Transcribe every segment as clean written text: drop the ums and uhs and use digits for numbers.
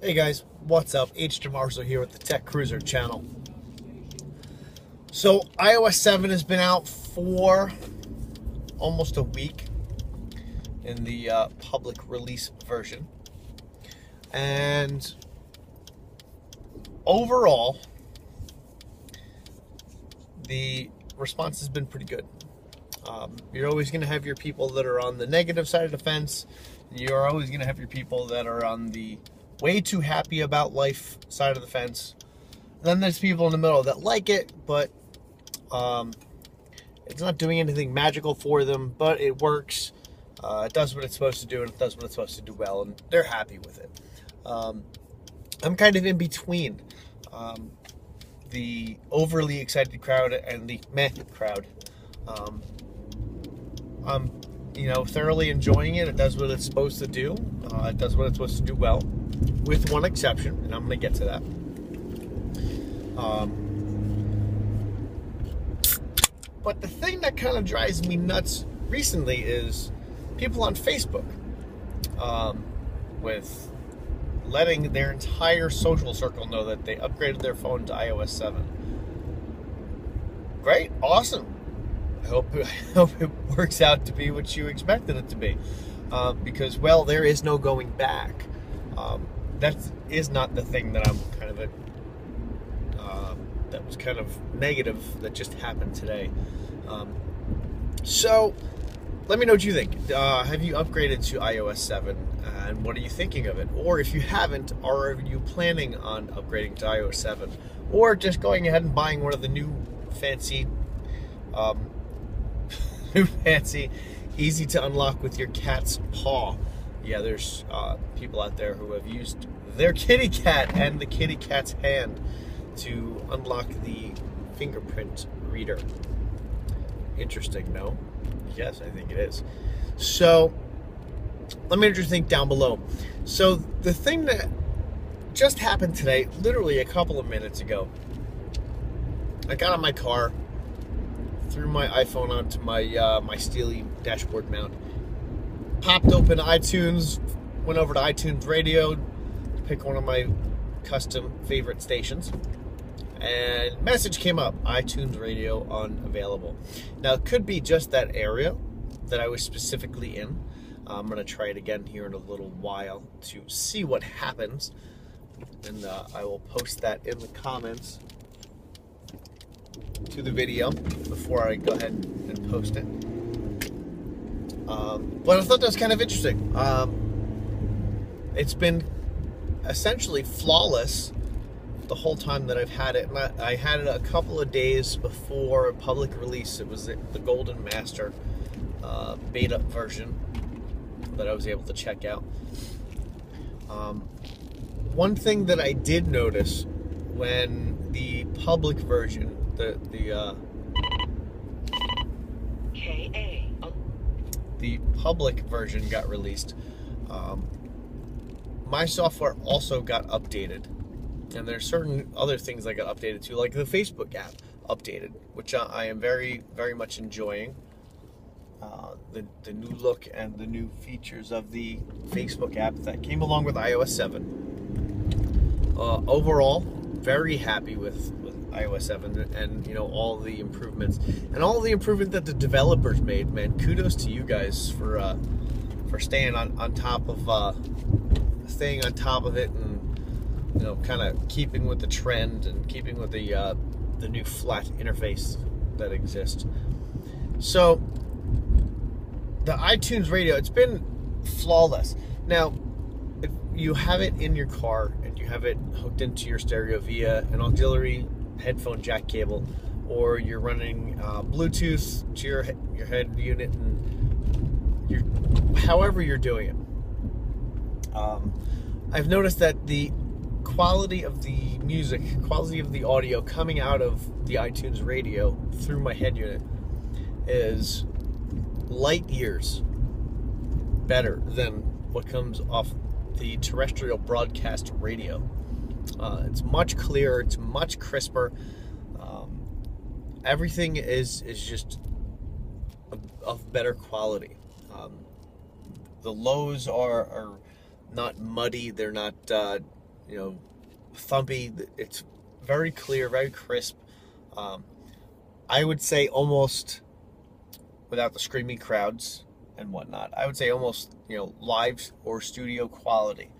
Hey guys, what's up? Hdemarzo here with the Tech Cruiser channel. So iOS 7 has been out for almost a week in the public release version. And overall, the response has been pretty good. You're always going to have your people that are on the negative side of the fence. You're always going to have your people that are on the way too happy about life side of the fence. Then there's people in the middle that like it, but it's not doing anything magical for them, but it works. It does what it's supposed to do, and it does what it's supposed to do well, and they're happy with it. I'm kind of in between the overly excited crowd and the meh crowd. I'm, thoroughly enjoying it. It does what it's supposed to do. It does what it's supposed to do well, with one exception, and I'm going to get to that. But the thing that kind of drives me nuts recently is people on Facebook with letting their entire social circle know that they upgraded their phone to iOS 7. Great, awesome. I hope it works out to be what you expected it to be, because, well, there is no going back. That is not the thing that I'm kind of that was kind of negative that just happened today. So let me know what you think. Have you upgraded to iOS 7, and what are you thinking of it? Or if you haven't, are you planning on upgrading to iOS 7, or just going ahead and buying one of the new fancy easy to unlock with your cat's paw? Yeah, there's people out there who have used their kitty cat and the kitty cat's hand to unlock the fingerprint reader. Interesting, no? Yes, I think it is. So, let me know what you think down below. So, the thing that just happened today, literally a couple of minutes ago, I got in my car, threw my iPhone onto my my Steely dashboard mount, popped open iTunes, went over to iTunes Radio to pick one of my custom favorite stations, and message came up: iTunes Radio unavailable. Now, it could be just that area that I was specifically in. I'm going to try it again here in a little while to see what happens, and I will post that in the comments to the video before I go ahead and post it. But I thought that was kind of interesting. It's been essentially flawless the whole time that I've had it. And I had it a couple of days before public release. It was the Golden Master beta version that I was able to check out. One thing that I did notice when the public version, the public version got released, my software also got updated, and there's certain other things that got updated too, like the Facebook app updated, which I am very, very much enjoying. The new look and the new features of the Facebook app that came along with iOS 7. Overall, very happy with iOS 7 and all the improvements and all the improvement that the developers made. Man, kudos to you guys for staying on top of it, and kind of keeping with the trend and keeping with the new flat interface that exists. So the iTunes Radio, it's been flawless. Now, if you have it in your car and you have it hooked into your stereo via an auxiliary headphone jack cable, or you're running Bluetooth to your head unit, and however you're doing it, I've noticed that the quality of the music, quality of the audio coming out of the iTunes Radio through my head unit is light years better than what comes off the terrestrial broadcast radio. It's much clearer, it's much crisper. Everything is just of better quality. The lows are not muddy, they're not thumpy. It's very clear, very crisp. I would say almost, without the screaming crowds and whatnot, I would say almost, live or studio quality.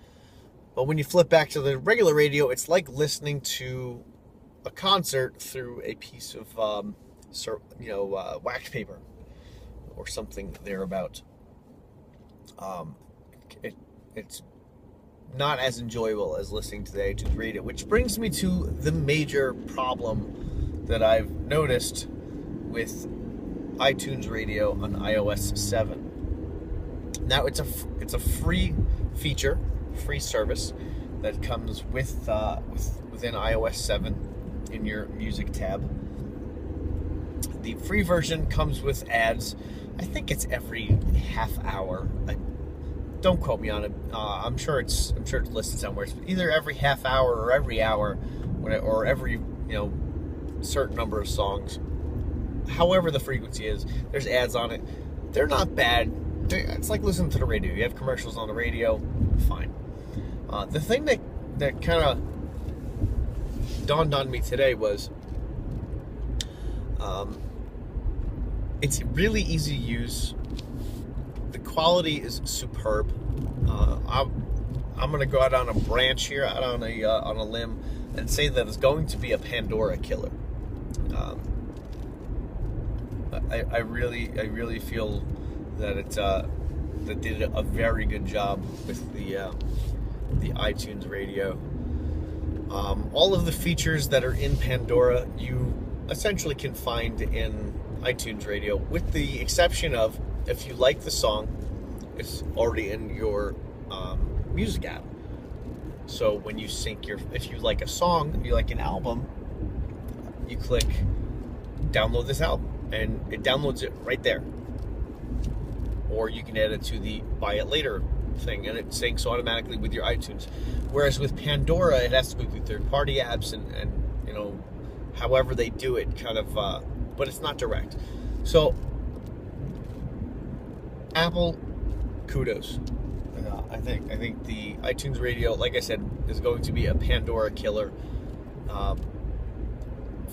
But when you flip back to the regular radio, it's like listening to a concert through a piece of, wax paper or something thereabout. It's not as enjoyable as listening to the iTunes radio, which brings me to the major problem that I've noticed with iTunes radio on iOS 7. Now, it's a free feature, free service that comes within iOS 7 in your music tab. The free version comes with ads. I think it's every half hour. Don't quote me on it. I'm sure it's listed somewhere. It's either every half hour or every hour, or every certain number of songs. However the frequency is, there's ads on it. They're not bad. It's like listening to the radio. You have commercials on the radio, fine. The thing that kind of dawned on me today was, it's really easy to use. The quality is superb. I'm going to go out on a branch here, out on a limb, and say that it's going to be a Pandora killer. I really feel that that did a very good job with the iTunes radio. All of the features that are in Pandora, you essentially can find in iTunes radio, with the exception of, if you like the song, it's already in your music app. So when you if you like a song, you like an album, you click download this album, and it downloads it right there. Or you can add it to the buy it later thing, and it syncs automatically with your iTunes. Whereas with Pandora, it has to go through third-party apps and however they do it, kind of, but it's not direct. So Apple, kudos. I think the iTunes radio, like I said, is going to be a Pandora killer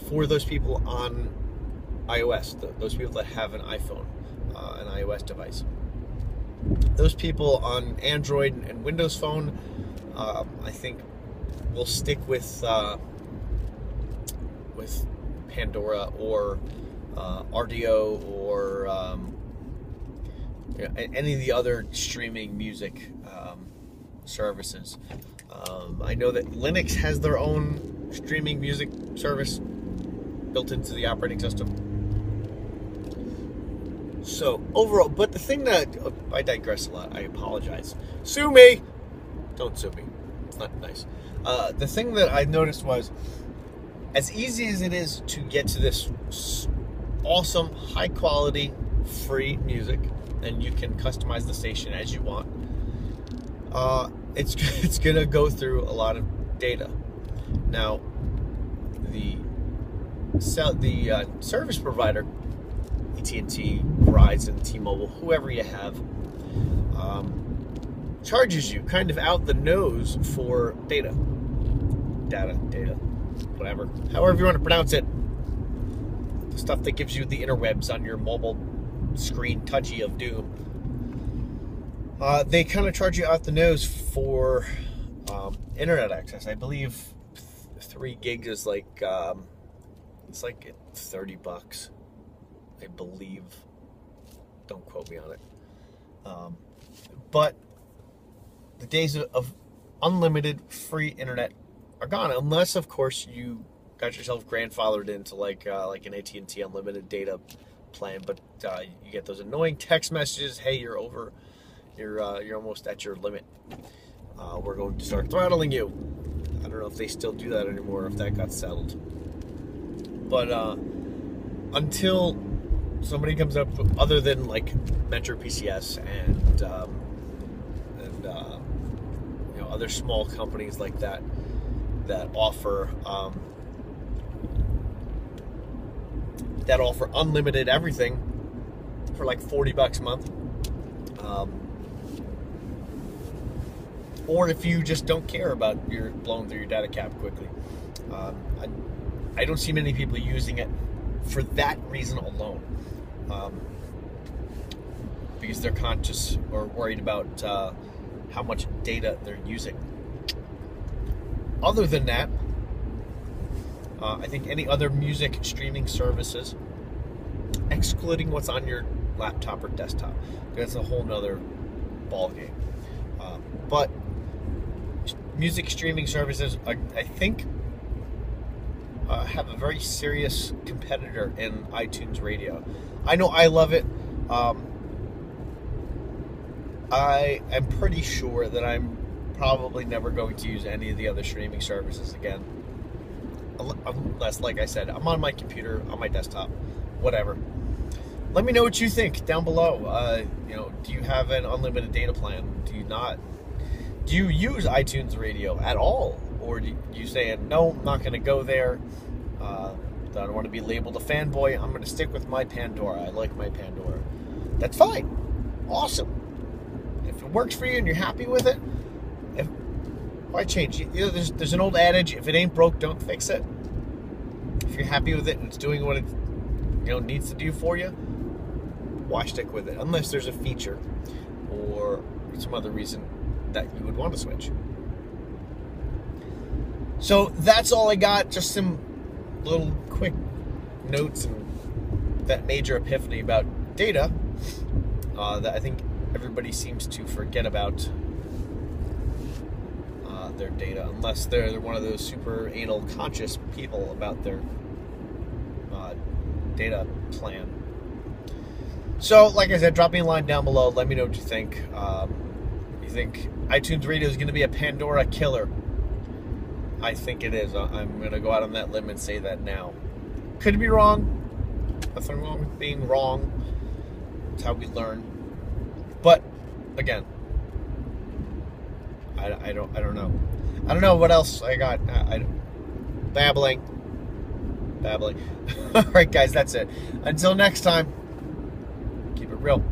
for those people on iOS, those people that have an iPhone, an iOS device. Those people on Android and Windows Phone, I think, will stick with Pandora or RDO or any of the other streaming music services. I know that Linux has their own streaming music service built into the operating system. So overall, but the thing that I digress a lot. I apologize. Sue me. Don't sue me. It's not nice. The thing that I noticed was, as easy as it is to get to this awesome, high quality, free music, and you can customize the station as you want, it's gonna go through a lot of data. Now, the service provider, AT&T, Verizon, T-Mobile, whoever you have, charges you kind of out the nose for data, whatever, however you want to pronounce it, the stuff that gives you the interwebs on your mobile screen, touchy of doom. They kind of charge you out the nose for internet access. I believe 3 gigs is like it's like $30, I believe. Don't quote me on it. But the days of unlimited free internet are gone, unless, of course, you got yourself grandfathered into like an AT&T unlimited data plan. But you get those annoying text messages. Hey, you're almost at your limit. We're going to start throttling you. I don't know if they still do that anymore, if that got settled. But until somebody comes up, other than like Metro PCS and other small companies like that offer unlimited everything for like $40 a month. or if you just don't care about your blowing through your data cap quickly. I don't see many people using it for that reason alone, because they're conscious or worried about how much data they're using. Other than that, I think any other music streaming services, excluding what's on your laptop or desktop, that's a whole nother ballgame. But music streaming services, I think, have a very serious competitor in iTunes Radio. I know I love it. I am pretty sure that I'm probably never going to use any of the other streaming services again. Unless, like I said, I'm on my computer, on my desktop, whatever. Let me know what you think down below. Do you have an unlimited data plan? Do you not? Do you use iTunes Radio at all? Or do you say, no, I'm not going to go there. I don't want to be labeled a fanboy. I'm going to stick with my Pandora. I like my Pandora. That's fine. Awesome. If it works for you and you're happy with it, why change? There's an old adage: if it ain't broke, don't fix it. If you're happy with it and it's doing what it needs to do for you, why stick with it? Unless there's a feature or some other reason that you would want to switch. So that's all I got. Just some little quick notes and that major epiphany about data that I think everybody seems to forget about their data, unless they're one of those super anal conscious people about their data plan. So, like I said, drop me a line down below. Let me know what you think. You think iTunes Radio is going to be a Pandora killer? I think it is. I'm going to go out on that limb and say that now. Could be wrong. Nothing wrong with being wrong. It's how we learn. But again, I don't know. I don't know what else I got. Babbling. All right, guys, that's it. Until next time, keep it real.